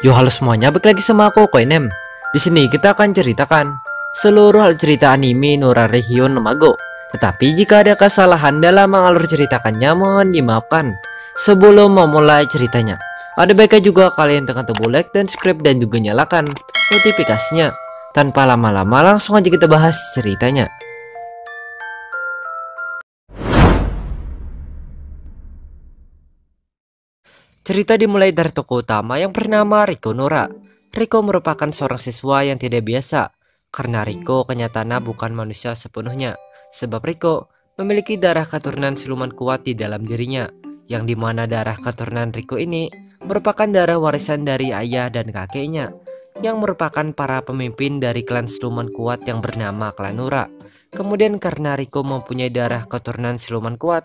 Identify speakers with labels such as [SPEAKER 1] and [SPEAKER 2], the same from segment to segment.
[SPEAKER 1] Yo halo semuanya, balik lagi sama aku Koinem. Di sini kita akan ceritakan seluruh hal cerita anime Norarehyo no Mago. Tetapi jika ada kesalahan dalam mengalur ceritakannya mohon dimaafkan. Sebelum memulai ceritanya, ada baiknya juga kalian tekan tombol like dan subscribe dan juga nyalakan notifikasinya. Tanpa lama-lama langsung aja kita bahas ceritanya. Cerita dimulai dari tokoh utama yang bernama Riko Nora. Riko merupakan seorang siswa yang tidak biasa karena Riko kenyataannya bukan manusia sepenuhnya. Sebab Riko memiliki darah keturunan siluman kuat di dalam dirinya, yang dimana darah keturunan Riko ini merupakan darah warisan dari ayah dan kakeknya, yang merupakan para pemimpin dari klan siluman kuat yang bernama klan Nora. Kemudian karena Riko mempunyai darah keturunan siluman kuat,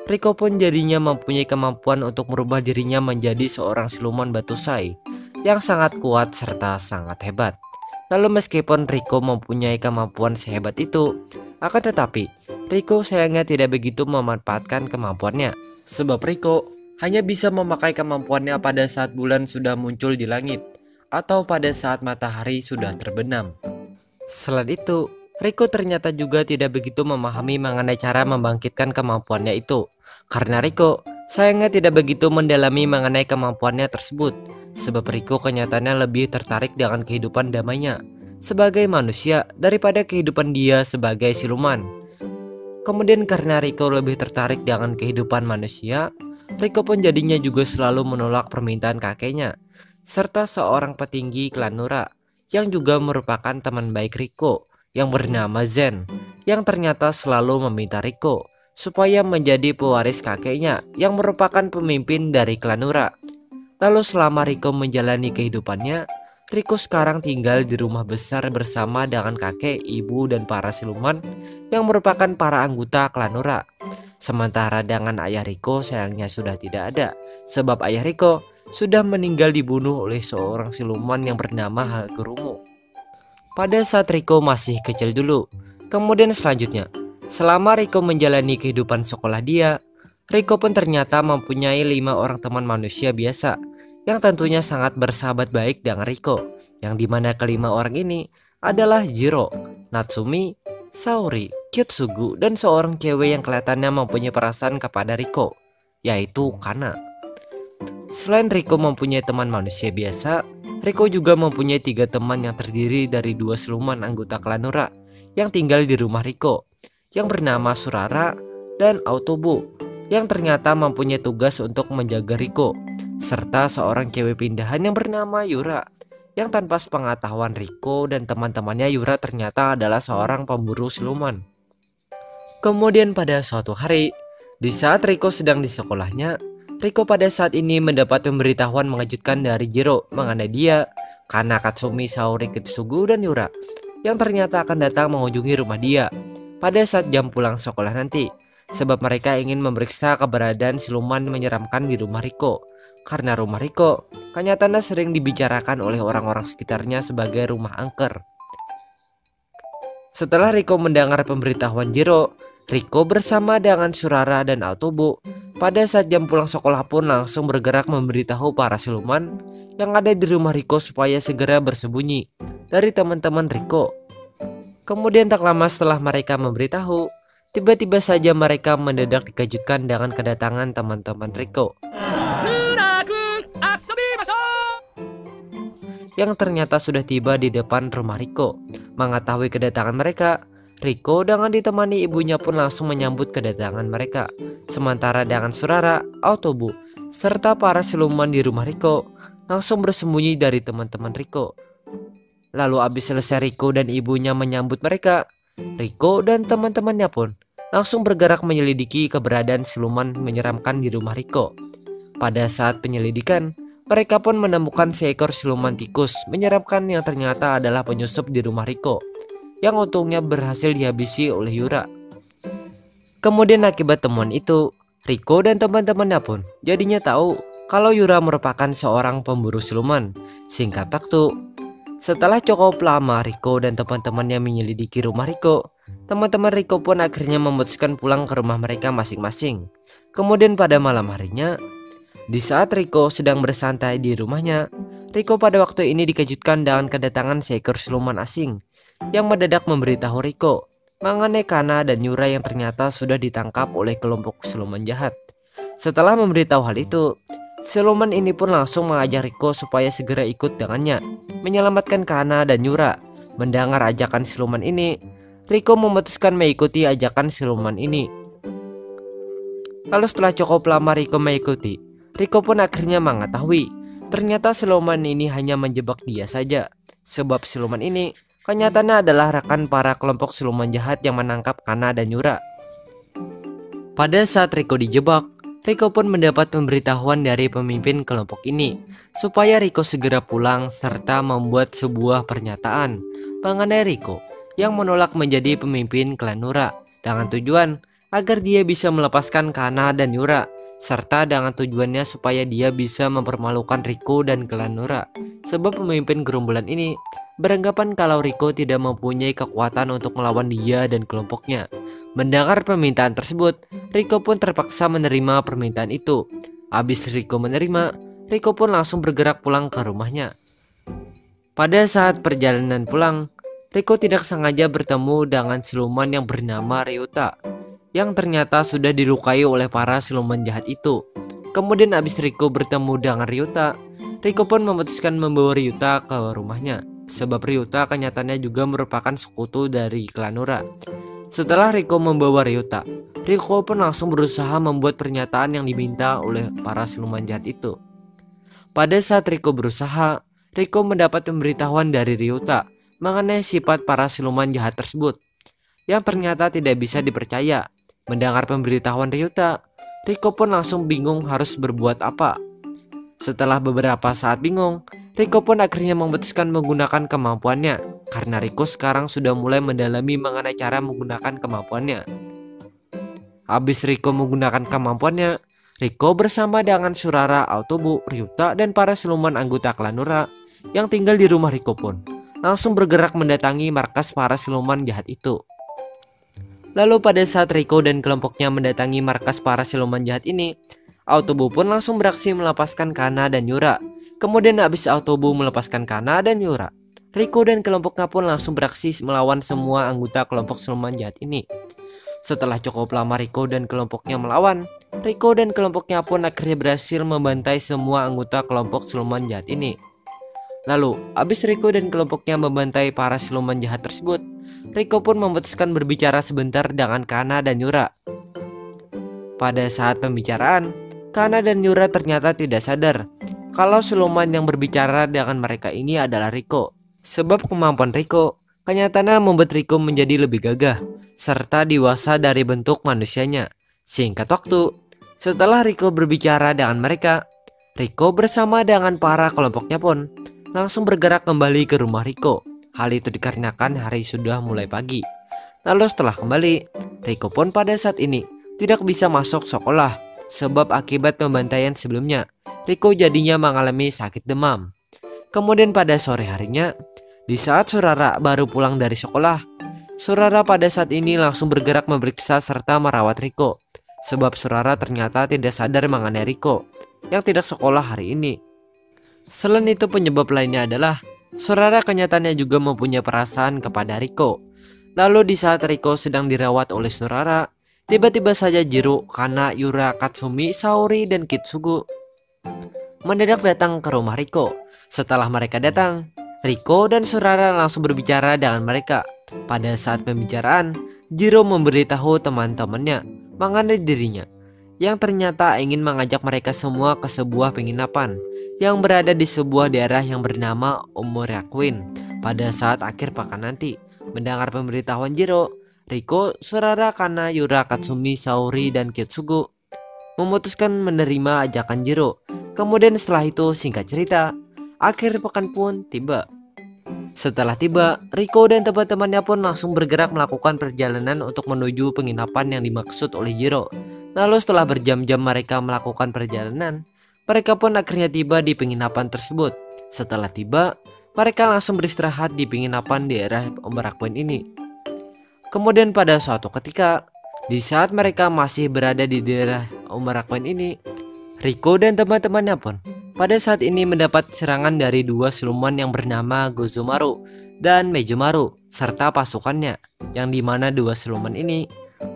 [SPEAKER 1] Riko pun jadinya mempunyai kemampuan untuk merubah dirinya menjadi seorang siluman batu sai yang sangat kuat serta sangat hebat. Lalu meskipun Riko mempunyai kemampuan sehebat itu, akan tetapi Riko sayangnya tidak begitu memanfaatkan kemampuannya. Sebab Riko hanya bisa memakai kemampuannya pada saat bulan sudah muncul di langit atau pada saat matahari sudah terbenam. Selain itu, Riko ternyata juga tidak begitu memahami mengenai cara membangkitkan kemampuannya itu, karena Riko sayangnya tidak begitu mendalami mengenai kemampuannya tersebut. Sebab Riko kenyataannya lebih tertarik dengan kehidupan damainya sebagai manusia daripada kehidupan dia sebagai siluman. Kemudian karena Riko lebih tertarik dengan kehidupan manusia, Riko pun jadinya juga selalu menolak permintaan kakeknya serta seorang petinggi klan Nora yang juga merupakan teman baik Riko, yang bernama Zen, yang ternyata selalu meminta Riko supaya menjadi pewaris kakeknya yang merupakan pemimpin dari klan Nora. Lalu selama Riko menjalani kehidupannya, Riko sekarang tinggal di rumah besar bersama dengan kakek, ibu, dan para siluman yang merupakan para anggota klan Nora. Sementara dengan ayah Riko sayangnya sudah tidak ada, sebab ayah Riko sudah meninggal dibunuh oleh seorang siluman yang bernama Hagurumo pada saat Riko masih kecil dulu. Kemudian selanjutnya, selama Riko menjalani kehidupan sekolah dia, Riko pun ternyata mempunyai 5 orang teman manusia biasa yang tentunya sangat bersahabat baik dengan Riko, yang dimana kelima orang ini adalah Jiro, Natsumi, Saori, Kyutsugu, dan seorang cewek yang kelihatannya mempunyai perasaan kepada Riko, yaitu Kana. Selain Riko mempunyai teman manusia biasa, Riko juga mempunyai 3 teman yang terdiri dari 2 siluman anggota klan Nora yang tinggal di rumah Riko, yang bernama Surara dan Autobu, yang ternyata mempunyai tugas untuk menjaga Riko, serta seorang cewek pindahan yang bernama Yura, yang tanpa sepengetahuan Riko dan teman-temannya, Yura ternyata adalah seorang pemburu siluman. Kemudian pada suatu hari, di saat Riko sedang di sekolahnya, Riko pada saat ini mendapat pemberitahuan mengejutkan dari Jiro mengenai dia, Kana, Katsumi, Saori, Kitsugu, dan Yura yang ternyata akan datang mengunjungi rumah dia pada saat jam pulang sekolah nanti, sebab mereka ingin memeriksa keberadaan siluman menyeramkan di rumah Riko, karena rumah Riko kenyataannya sering dibicarakan oleh orang-orang sekitarnya sebagai rumah angker. Setelah Riko mendengar pemberitahuan Jiro, Riko bersama dengan Surara dan Autobu pada saat jam pulang sekolah pun langsung bergerak memberitahu para siluman yang ada di rumah Riko supaya segera bersembunyi dari teman-teman Riko. Kemudian tak lama setelah mereka memberitahu, tiba-tiba saja mereka mendadak dikejutkan dengan kedatangan teman-teman Riko yang ternyata sudah tiba di depan rumah Riko. Mengetahui kedatangan mereka, Riko dengan ditemani ibunya pun langsung menyambut kedatangan mereka. Sementara dengan Surara, Autobu, serta para siluman di rumah Riko langsung bersembunyi dari teman-teman Riko. Lalu habis selesai Riko dan ibunya menyambut mereka, Riko dan teman-temannya pun langsung bergerak menyelidiki keberadaan siluman menyeramkan di rumah Riko. Pada saat penyelidikan, mereka pun menemukan seekor siluman tikus menyeramkan yang ternyata adalah penyusup di rumah Riko, yang untungnya berhasil dihabisi oleh Yura. Kemudian akibat temuan itu, Riko dan teman-temannya pun jadinya tahu kalau Yura merupakan seorang pemburu siluman. Singkat waktu, setelah cukup lama Riko dan teman-temannya menyelidiki rumah Riko, teman-teman Riko pun akhirnya memutuskan pulang ke rumah mereka masing-masing. Kemudian pada malam harinya, di saat Riko sedang bersantai di rumahnya, Riko pada waktu ini dikejutkan dengan kedatangan seekor siluman asing yang mendadak memberitahu Riko mengenai Kana dan Yura yang ternyata sudah ditangkap oleh kelompok siluman jahat. Setelah memberitahu hal itu, siluman ini pun langsung mengajak Riko supaya segera ikut dengannya menyelamatkan Kana dan Yura. Mendengar ajakan siluman ini, Riko memutuskan mengikuti ajakan siluman ini. Lalu setelah cukup lama Riko mengikuti, Riko pun akhirnya mengetahui ternyata siluman ini hanya menjebak dia saja. Sebab siluman ini kenyataannya adalah rekan para kelompok siluman jahat yang menangkap Kana dan Yura. Pada saat Riko dijebak, Riko pun mendapat pemberitahuan dari pemimpin kelompok ini supaya Riko segera pulang serta membuat sebuah pernyataan mengenai Riko yang menolak menjadi pemimpin klan Nura dengan tujuan agar dia bisa melepaskan Kana dan Yura, serta dengan tujuannya supaya dia bisa mempermalukan Riko dan klan Nura. Sebab pemimpin gerombolan ini beranggapan kalau Riko tidak mempunyai kekuatan untuk melawan dia dan kelompoknya. Mendengar permintaan tersebut, Riko pun terpaksa menerima permintaan itu. Habis Riko menerima, Riko pun langsung bergerak pulang ke rumahnya. Pada saat perjalanan pulang, Riko tidak sengaja bertemu dengan siluman yang bernama Ryuta, yang ternyata sudah dilukai oleh para siluman jahat itu. Kemudian habis Riko bertemu dengan Ryuta, Riko pun memutuskan membawa Ryuta ke rumahnya. Sebab Ryuta kenyataannya juga merupakan sekutu dari klan Nura. Setelah Riko membawa Ryuta, Riko pun langsung berusaha membuat pernyataan yang diminta oleh para siluman jahat itu. Pada saat Riko berusaha, Riko mendapat pemberitahuan dari Ryuta mengenai sifat para siluman jahat tersebut, yang ternyata tidak bisa dipercaya. Mendengar pemberitahuan Ryuta, Riko pun langsung bingung harus berbuat apa. Setelah beberapa saat bingung, Riko pun akhirnya memutuskan menggunakan kemampuannya, karena Riko sekarang sudah mulai mendalami mengenai cara menggunakan kemampuannya. Habis Riko menggunakan kemampuannya, Riko bersama dengan Surara, Autobu, Ryuta, dan para siluman anggota klan Nura yang tinggal di rumah Riko pun langsung bergerak mendatangi markas para siluman jahat itu. Lalu pada saat Riko dan kelompoknya mendatangi markas para siluman jahat ini, Autobu pun langsung beraksi melepaskan Kana dan Yura. Kemudian habis Autobu melepaskan Kana dan Yura, Riko dan kelompoknya pun langsung beraksi melawan semua anggota kelompok siluman jahat ini. Setelah cukup lama Riko dan kelompoknya melawan, Riko dan kelompoknya pun akhirnya berhasil membantai semua anggota kelompok siluman jahat ini. Lalu, habis Riko dan kelompoknya membantai para siluman jahat tersebut, Riko pun memutuskan berbicara sebentar dengan Kana dan Yura. Pada saat pembicaraan, Kana dan Yura ternyata tidak sadar kalau siluman yang berbicara dengan mereka ini adalah Riko. Sebab kemampuan Riko kenyataannya membuat Riko menjadi lebih gagah serta dewasa dari bentuk manusianya. Singkat waktu, setelah Riko berbicara dengan mereka, Riko bersama dengan para kelompoknya pun langsung bergerak kembali ke rumah Riko. Hal itu dikarenakan hari sudah mulai pagi. Lalu setelah kembali, Riko pun pada saat ini tidak bisa masuk sekolah. Sebab akibat pembantaian sebelumnya, Riko jadinya mengalami sakit demam. Kemudian pada sore harinya, di saat Surara baru pulang dari sekolah, Surara pada saat ini langsung bergerak memeriksa serta merawat Riko. Sebab Surara ternyata tidak sadar mengenai Riko yang tidak sekolah hari ini. Selain itu, penyebab lainnya adalah Surara kenyataannya juga mempunyai perasaan kepada Riko. Lalu di saat Riko sedang dirawat oleh Surara, tiba-tiba saja Jiro, Kana, Yura, Katsumi, Saori, dan Kitsugu mendadak datang ke rumah Riko. Setelah mereka datang, Riko dan Surara langsung berbicara dengan mereka. Pada saat pembicaraan, Jiro memberitahu teman-temannya mengenai dirinya yang ternyata ingin mengajak mereka semua ke sebuah penginapan yang berada di sebuah daerah yang bernama Omuraquin pada saat akhir pekan nanti. Mendengar pemberitahuan Jiro, Riko, Surara, Kana, Yura, Katsumi, Saori, dan Kitsugu memutuskan menerima ajakan Jiro. Kemudian setelah itu, singkat cerita, akhir pekan pun tiba. Setelah tiba, Riko dan teman-temannya pun langsung bergerak melakukan perjalanan untuk menuju penginapan yang dimaksud oleh Jiro. Lalu setelah berjam-jam mereka melakukan perjalanan, mereka pun akhirnya tiba di penginapan tersebut. Setelah tiba, mereka langsung beristirahat di penginapan daerah Omuraquin ini. Kemudian pada suatu ketika, di saat mereka masih berada di daerah Omuraquin ini, Riko dan teman-temannya pun pada saat ini mendapat serangan dari dua siluman yang bernama Gozomaru dan Mejomaru serta pasukannya, yang dimana dua siluman ini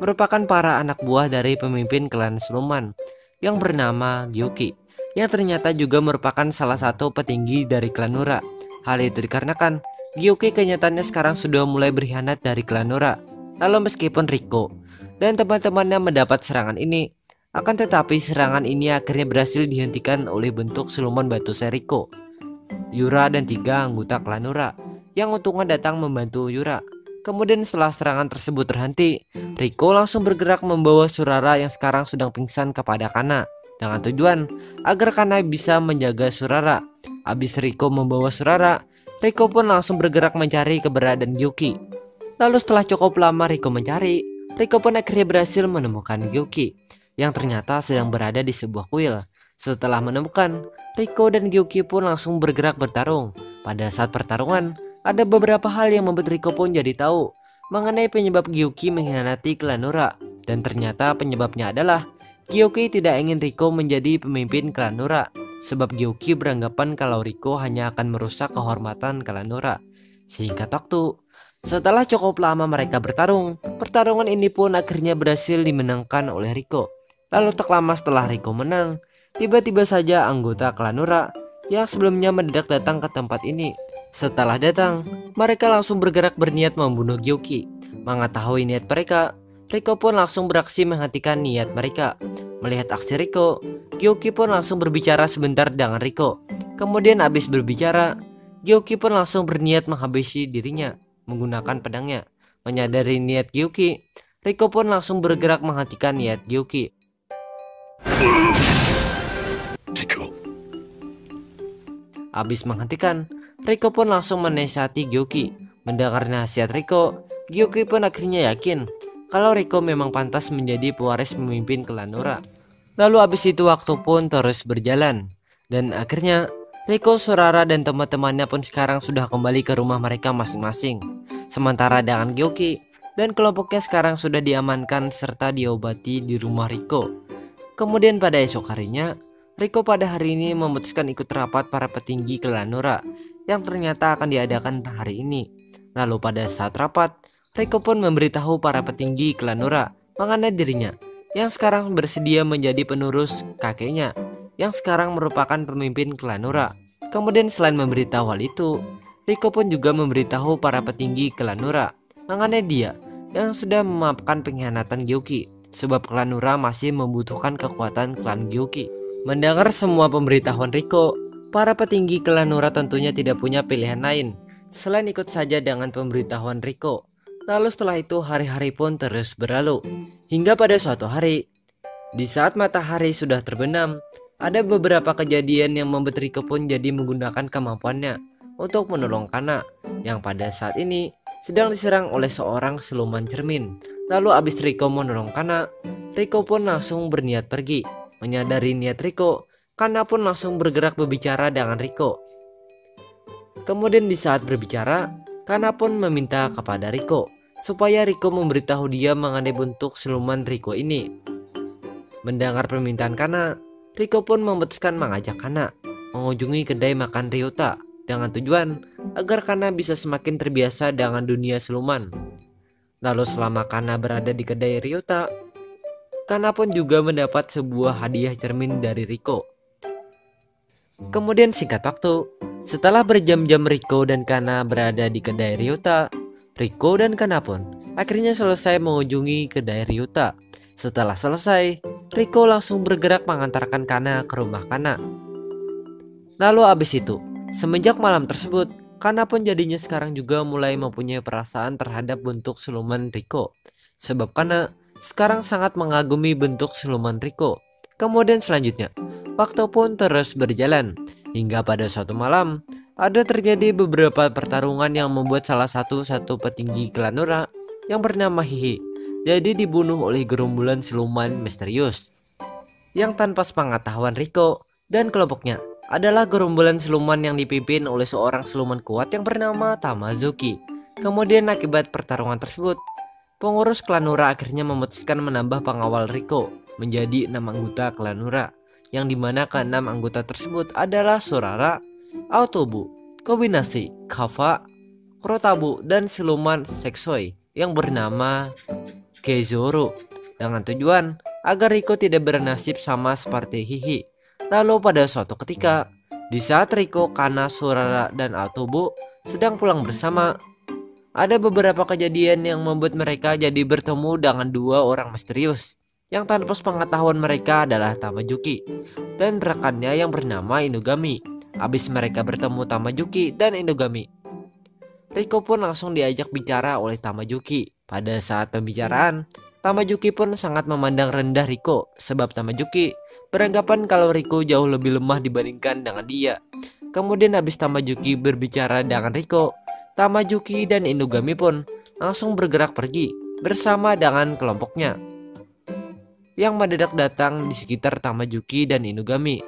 [SPEAKER 1] merupakan para anak buah dari pemimpin klan siluman yang bernama Gyuki, yang ternyata juga merupakan salah satu petinggi dari klan Nura. Hal itu dikarenakan Gyuki kenyataannya sekarang sudah mulai berkhianat dari klan Nura. Lalu meskipun Riko dan teman-temannya mendapat serangan ini, akan tetapi serangan ini akhirnya berhasil dihentikan oleh bentuk siluman batu Seriko, Yura dan 3 anggota klan Nura yang untungnya datang membantu Yura. Kemudian setelah serangan tersebut terhenti, Riko langsung bergerak membawa Surara yang sekarang sedang pingsan kepada Kana, dengan tujuan agar Kana bisa menjaga Surara. Habis Riko membawa Surara, Riko pun langsung bergerak mencari keberadaan Gyuki. Lalu setelah cukup lama Riko mencari, Riko pun akhirnya berhasil menemukan Gyuki yang ternyata sedang berada di sebuah kuil. Setelah menemukan, Riko dan Gyuki pun langsung bergerak bertarung. Pada saat pertarungan, ada beberapa hal yang membuat Riko pun jadi tahu mengenai penyebab Gyuki mengkhianati klan Nura. Dan ternyata penyebabnya adalah Gyuki tidak ingin Riko menjadi pemimpin klan Nura, sebab Gyuki beranggapan kalau Riko hanya akan merusak kehormatan klan Nura. Singkat waktu, setelah cukup lama mereka bertarung, pertarungan ini pun akhirnya berhasil dimenangkan oleh Riko. Lalu tak lama setelah Riko menang, tiba-tiba saja anggota klan Nura yang sebelumnya mendadak datang ke tempat ini. Setelah datang, mereka langsung bergerak berniat membunuh Gyuki. Mengetahui niat mereka, Riko pun langsung beraksi menghentikan niat mereka. Melihat aksi Riko, Gyuki pun langsung berbicara sebentar dengan Riko. Kemudian habis berbicara, Gyuki pun langsung berniat menghabisi dirinya menggunakan pedangnya. Menyadari niat Gyuki, Riko pun langsung bergerak menghentikan niat Gyuki. Habis menghentikan, Riko pun langsung menasihati Gyuki. Mendengar nasihat Riko, Gyuki pun akhirnya yakin kalau Riko memang pantas menjadi pewaris pemimpin klan Nura. Lalu habis itu waktu pun terus berjalan, dan akhirnya Riko, Surara dan teman-temannya pun sekarang sudah kembali ke rumah mereka masing-masing. Sementara dengan Gyuki dan kelompoknya sekarang sudah diamankan serta diobati di rumah Riko. Kemudian pada esok harinya, Riko pada hari ini memutuskan ikut rapat para petinggi klan Nura yang ternyata akan diadakan hari ini. Lalu pada saat rapat, Riko pun memberitahu para petinggi klan Nura mengenai dirinya yang sekarang bersedia menjadi penerus kakeknya yang sekarang merupakan pemimpin klan Nura. Kemudian selain memberitahu hal itu, Riko pun juga memberitahu para petinggi klan Nura mengenai dia yang sudah memaafkan pengkhianatan Gyuki, sebab klan Nura masih membutuhkan kekuatan klan Gyuki. Mendengar semua pemberitahuan Riko, para petinggi klan Nura tentunya tidak punya pilihan lain selain ikut saja dengan pemberitahuan Riko. Lalu setelah itu hari-hari pun terus berlalu, hingga pada suatu hari, di saat matahari sudah terbenam, ada beberapa kejadian yang membuat Riko pun jadi menggunakan kemampuannya untuk menolong Kana yang pada saat ini sedang diserang oleh seorang siluman cermin. Lalu abis Riko menolong Kana, Riko pun langsung berniat pergi. Menyadari niat Riko, Kana pun langsung bergerak berbicara dengan Riko. Kemudian di saat berbicara, Kana pun meminta kepada Riko supaya Riko memberitahu dia mengenai bentuk siluman Riko ini. Mendengar permintaan Kana, Riko pun memutuskan mengajak Kana mengunjungi kedai makan Ryota dengan tujuan agar Kana bisa semakin terbiasa dengan dunia siluman. Lalu selama Kana berada di kedai Ryota, Kana pun juga mendapat sebuah hadiah cermin dari Riko. Kemudian singkat waktu, setelah berjam-jam Riko dan Kana berada di kedai Ryota, Riko dan Kana pun akhirnya selesai mengunjungi kedai Ryota. Setelah selesai, Riko langsung bergerak mengantarkan Kana ke rumah Kana. Lalu abis itu, semenjak malam tersebut, Kana pun jadinya sekarang juga mulai mempunyai perasaan terhadap bentuk siluman Riko, sebab Kana sekarang sangat mengagumi bentuk siluman Riko. Kemudian selanjutnya, waktu pun terus berjalan, hingga pada suatu malam, ada terjadi beberapa pertarungan yang membuat salah satu petinggi klan Nura yang bernama Hihi jadi dibunuh oleh gerombolan siluman misterius yang tanpa sepengetahuan Riko dan kelompoknya adalah gerombolan siluman yang dipimpin oleh seorang siluman kuat yang bernama Tamazuki. Kemudian akibat pertarungan tersebut, pengurus klan Nura akhirnya memutuskan menambah pengawal Riko menjadi 6 anggota klan Nura, yang dimana keenam anggota tersebut adalah Surara, Aotobu, kombinasi Kava, Kurotabu, dan siluman Seksoi yang bernama Kezoro, dengan tujuan agar Riko tidak bernasib sama seperti Hihi. Lalu pada suatu ketika, di saat Riko, Kana, Surara, dan Aotobu sedang pulang bersama, ada beberapa kejadian yang membuat mereka jadi bertemu dengan dua orang misterius yang tanpa pengetahuan mereka adalah Tamajuki dan rekannya yang bernama Inugami. Habis mereka bertemu Tamajuki dan Inugami, Riko pun langsung diajak bicara oleh Tamajuki. Pada saat pembicaraan, Tamajuki pun sangat memandang rendah Riko sebab Tamajuki beranggapan kalau Riko jauh lebih lemah dibandingkan dengan dia. Kemudian habis Tamajuki berbicara dengan Riko, Tamajuki dan Inugami pun langsung bergerak pergi bersama dengan kelompoknya yang mendadak datang di sekitar Tamajuki dan Inugami.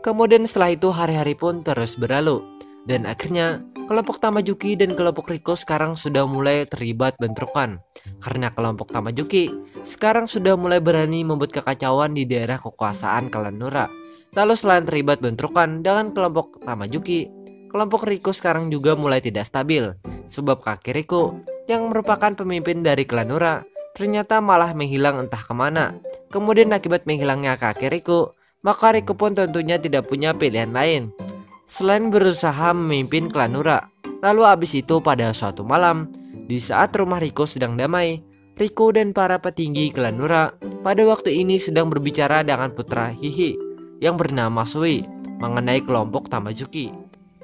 [SPEAKER 1] Kemudian setelah itu hari-hari pun terus berlalu dan akhirnya kelompok Tamajuki dan kelompok Riko sekarang sudah mulai terlibat bentrokan karena kelompok Tamajuki sekarang sudah mulai berani membuat kekacauan di daerah kekuasaan klan Nura. Lalu selain terlibat bentrokan dengan kelompok Tamajuki, kelompok Riko sekarang juga mulai tidak stabil sebab kakek Riko yang merupakan pemimpin dari klan Nura ternyata malah menghilang entah kemana. Kemudian akibat menghilangnya kakek Riko, maka Riko pun tentunya tidak punya pilihan lain selain berusaha memimpin klan Nura. Lalu abis itu pada suatu malam, di saat rumah Riko sedang damai, Riko dan para petinggi klan Nura pada waktu ini sedang berbicara dengan putra Hihi yang bernama Sui mengenai kelompok Tamajuki.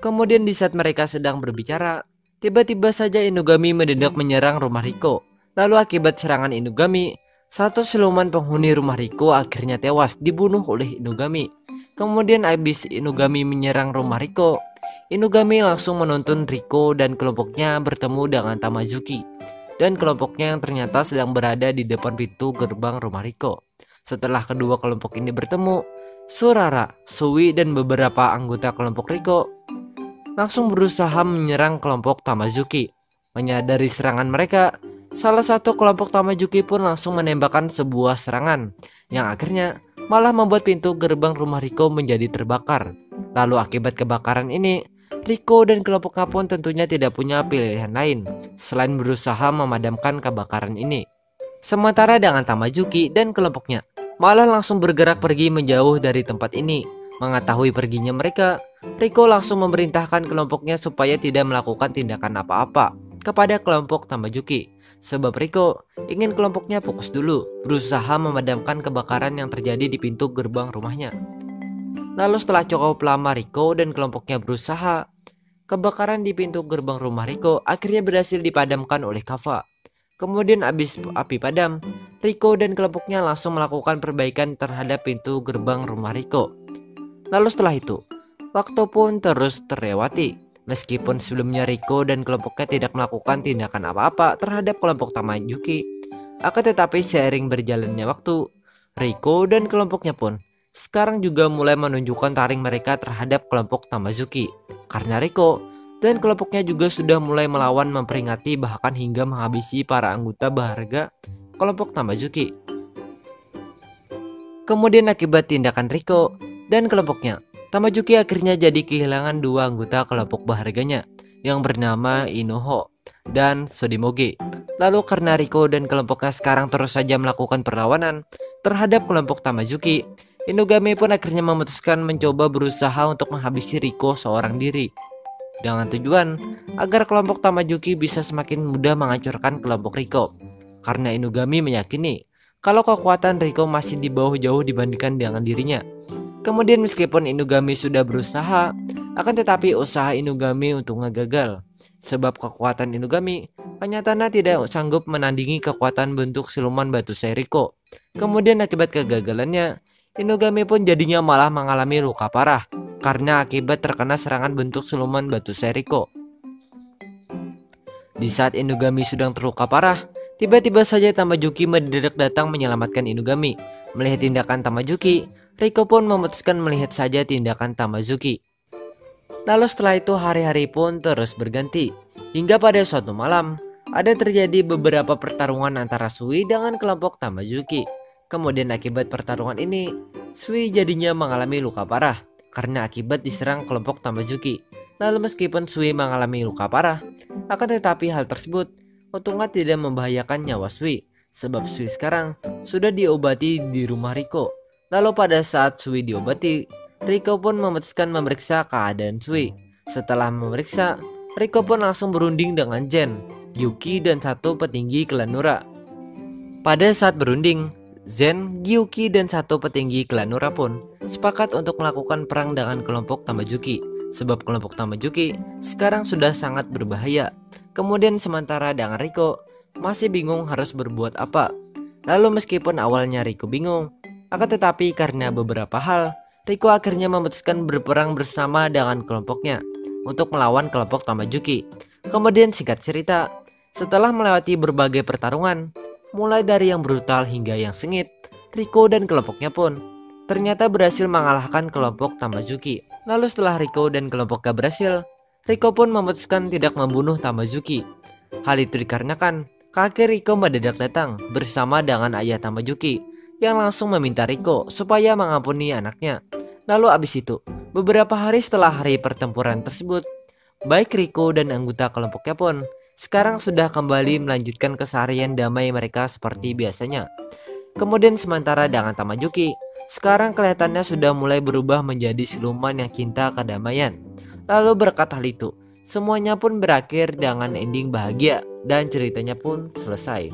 [SPEAKER 1] Kemudian di saat mereka sedang berbicara, tiba-tiba saja Inugami mendadak menyerang rumah Riko. Lalu akibat serangan Inugami, satu siluman penghuni rumah Riko akhirnya tewas dibunuh oleh Inugami. Kemudian habis Inugami menyerang rumah Riko, Inugami langsung menuntun Riko dan kelompoknya bertemu dengan Tamajuki dan kelompoknya yang ternyata sedang berada di depan pintu gerbang rumah Riko. Setelah kedua kelompok ini bertemu, Surara, Sui, dan beberapa anggota kelompok Riko langsung berusaha menyerang kelompok Tamajuki. Menyadari serangan mereka, salah satu kelompok Tamajuki pun langsung menembakkan sebuah serangan yang akhirnya malah membuat pintu gerbang rumah Riko menjadi terbakar. Lalu akibat kebakaran ini, Riko dan kelompoknya pun tentunya tidak punya pilihan lain selain berusaha memadamkan kebakaran ini. Sementara dengan Tamajuki dan kelompoknya malah langsung bergerak pergi menjauh dari tempat ini. Mengetahui perginya mereka, Riko langsung memerintahkan kelompoknya supaya tidak melakukan tindakan apa-apa kepada kelompok Tamajuki. Sebab Riko ingin kelompoknya fokus dulu berusaha memadamkan kebakaran yang terjadi di pintu gerbang rumahnya. Lalu setelah cukup lama Riko dan kelompoknya berusaha, kebakaran di pintu gerbang rumah Riko akhirnya berhasil dipadamkan oleh Kava. Kemudian habis api padam, Riko dan kelompoknya langsung melakukan perbaikan terhadap pintu gerbang rumah Riko. Lalu setelah itu, waktu pun terus terlewati. Meskipun sebelumnya Riko dan kelompoknya tidak melakukan tindakan apa-apa terhadap kelompok Tamajuki, akan tetapi seiring berjalannya waktu, Riko dan kelompoknya pun sekarang juga mulai menunjukkan taring mereka terhadap kelompok Tamajuki. Karena Riko dan kelompoknya juga sudah mulai melawan, memperingati, bahkan hingga menghabisi para anggota berharga kelompok Tamajuki. Kemudian akibat tindakan Riko dan kelompoknya, Tamajuki akhirnya jadi kehilangan dua anggota kelompok berharganya yang bernama Inoho dan Sodimoge. Lalu karena Riko dan kelompoknya sekarang terus saja melakukan perlawanan terhadap kelompok Tamajuki, Inugami pun akhirnya memutuskan mencoba berusaha untuk menghabisi Riko seorang diri dengan tujuan agar kelompok Tamajuki bisa semakin mudah menghancurkan kelompok Riko. Karena Inugami meyakini kalau kekuatan Riko masih di bawah jauh dibandingkan dengan dirinya. Kemudian meskipun Inugami sudah berusaha, akan tetapi usaha Inugami untuk gagal. Sebab kekuatan Inugami ternyata tidak sanggup menandingi kekuatan bentuk siluman batu Riko. Kemudian akibat kegagalannya, Inugami pun jadinya malah mengalami luka parah karena akibat terkena serangan bentuk siluman batu Riko. Di saat Inugami sedang terluka parah, tiba-tiba saja Tamajuki mendadak datang menyelamatkan Inugami. Melihat tindakan Tamajuki, Riko pun memutuskan melihat saja tindakan Tamajuki. Lalu setelah itu hari-hari pun terus berganti. Hingga pada suatu malam, ada terjadi beberapa pertarungan antara Sui dengan kelompok Tamajuki. Kemudian akibat pertarungan ini, Sui jadinya mengalami luka parah karena akibat diserang kelompok Tamazuki. Lalu meskipun Sui mengalami luka parah, akan tetapi hal tersebut untungnya tidak membahayakan nyawa Sui, sebab Sui sekarang sudah diobati di rumah Riko. Lalu pada saat Sui diobati, Riko pun memutuskan memeriksa keadaan Sui. Setelah memeriksa, Riko pun langsung berunding dengan Zen, Gyuki, dan satu petinggi klan Nura. Pada saat berunding, Zen, Gyuki, dan satu petinggi klan Nura pun sepakat untuk melakukan perang dengan kelompok Tamazuki, sebab kelompok Tamazuki sekarang sudah sangat berbahaya. Kemudian sementara dengan Riko masih bingung harus berbuat apa. Lalu meskipun awalnya Riko bingung, akan tetapi karena beberapa hal, Riko akhirnya memutuskan berperang bersama dengan kelompoknya untuk melawan kelompok Tamazuki. Kemudian singkat cerita, setelah melewati berbagai pertarungan, mulai dari yang brutal hingga yang sengit, Riko dan kelompoknya pun ternyata berhasil mengalahkan kelompok Tamazuki. Lalu setelah Riko dan kelompoknya berhasil, Riko pun memutuskan tidak membunuh Tamazuki. Hal itu dikarenakan kakek Riko mendadak datang bersama dengan ayah Tamazuki yang langsung meminta Riko supaya mengampuni anaknya. Lalu abis itu, beberapa hari setelah hari pertempuran tersebut, baik Riko dan anggota kelompoknya pun sekarang sudah kembali melanjutkan keseharian damai mereka seperti biasanya. Kemudian sementara dengan Tamazuki, sekarang kelihatannya sudah mulai berubah menjadi siluman yang cinta kedamaian. Lalu berkat hal itu, semuanya pun berakhir dengan ending bahagia dan ceritanya pun selesai.